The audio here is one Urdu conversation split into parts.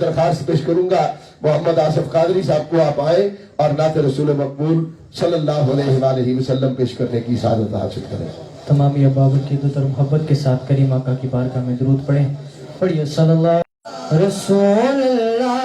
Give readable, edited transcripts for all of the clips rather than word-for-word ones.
درخواست پیش کروں گا محمد آصف قادری صاحب کو آپ آئیں اور نعت رسول مقبول صلی اللہ علیہ وآلہ وسلم پیش کرنے کی سعادت حاصل کریں۔ تمام ابابت کی عزت اور محبت کے ساتھ کریم آقا کی بارگاہ میں درود پڑھیں۔ پڑھیے صلی اللہ رسول اللہ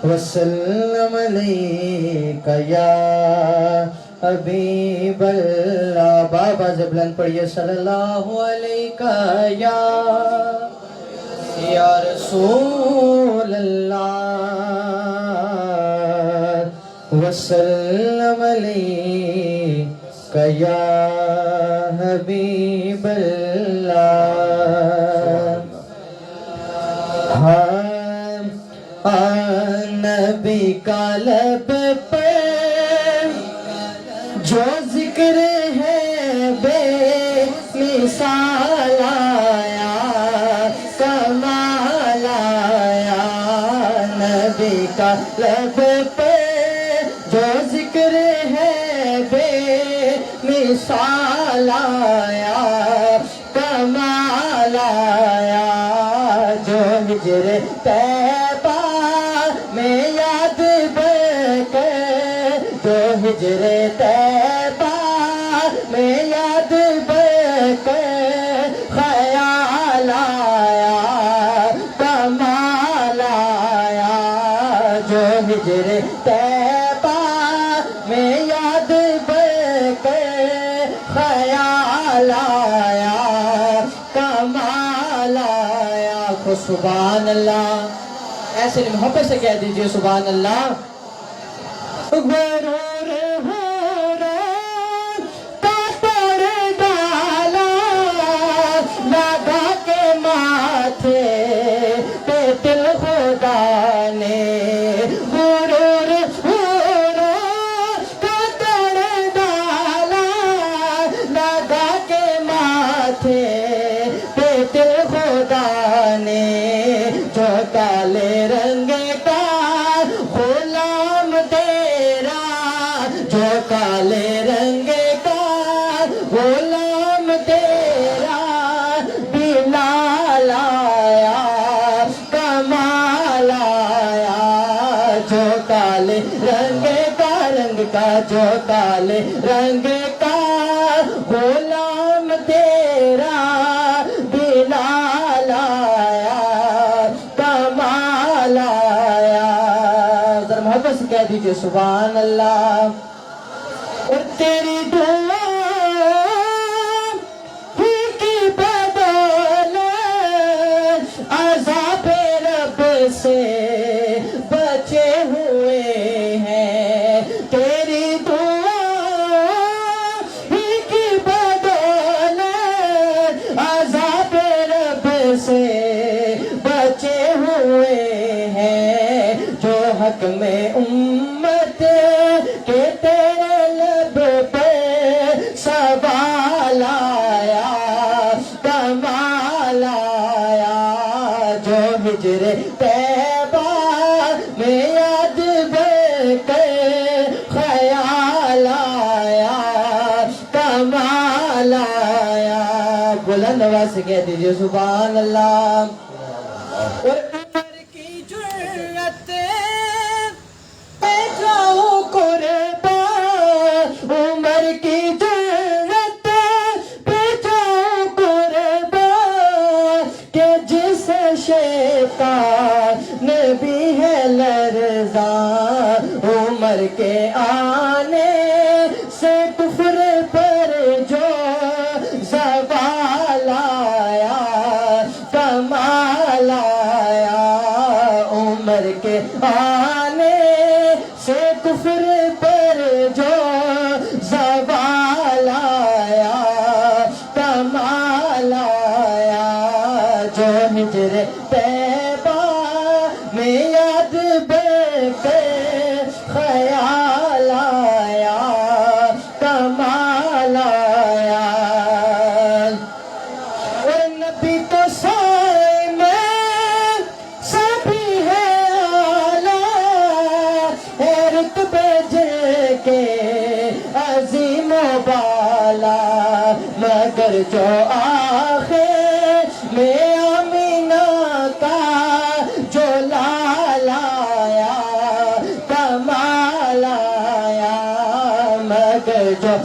وسلم علیکہ یا حبیب اللہ۔ بابا زبلند پڑھیے صلی اللہ علیکہ یا رسول اللہ وسلم علیکہ یا حبیب اللہ۔ نبی کا لب پہ جو ذکر ہے بے مثال آیا کمال آیا۔ نبی کا لب پہ جو ذکر ہے بے مثال آیا کمال آیا۔ جو ہجر طیبہ میں یاد بکے جو ہجر طیبہ میں یاد بکے خیال آیا کمال آیا۔ جو ہجر طیبہ میں یاد بکے خیال آیا کمال آیا۔ سبحان اللہ، ایسے محبت سے کہہ دیجئے سبحان اللہ۔ غرور حوران کا پردہ لگا کے ماتھے پہ دل خدا نے۔ غرور حوران کا پردہ لگا کے ماتھے پہ دل خدا نے۔ جو کالے رنگ کا غلام تیرا جو کالے رنگ کا غلام تیرا بلال آیا کمال آیا۔ جو کالے رنگ کا جو کالے رنگ کا غلام تیرا بلال آیا کمال آیا۔ ذرا محبت سے کہہ دیجئے سبحان اللہ۔ اور تیری دعا ہی کی بدولت عذاب رب سے بچے ہوئے ہیں۔ تیری دعا ہی کی بدولت عذاب رب سے بچے ہوئے ہیں۔ جو حق میں امت کے تیرے لب پہ سوال آیا کمال آیا۔ جو ہجر طیبہ میں یاد بکے خیال آیا کمال آیا۔ بلند آواز سے کہہ دیجئے سبحان اللہ۔ اور عمر کی جرت پہ جاؤ قربان عمر کی جرت پہ جاؤ قربان کہ جس شیطان بھی ہے لرزاں۔ عمر کے آنے سے کفر پر جو زوال آیا کمال آیا۔ عمر کے آنے سے کفر پر جو زوال آیا کمال آیا۔ جو ہجر طیبہ میں یاد بکے خیال آیا کمال آیا۔ اور نبی تو سائے میں سبھی ہے اعلیٰ ہے رتبے جن کے عظیم و بالا۔ مگر جو آخر جو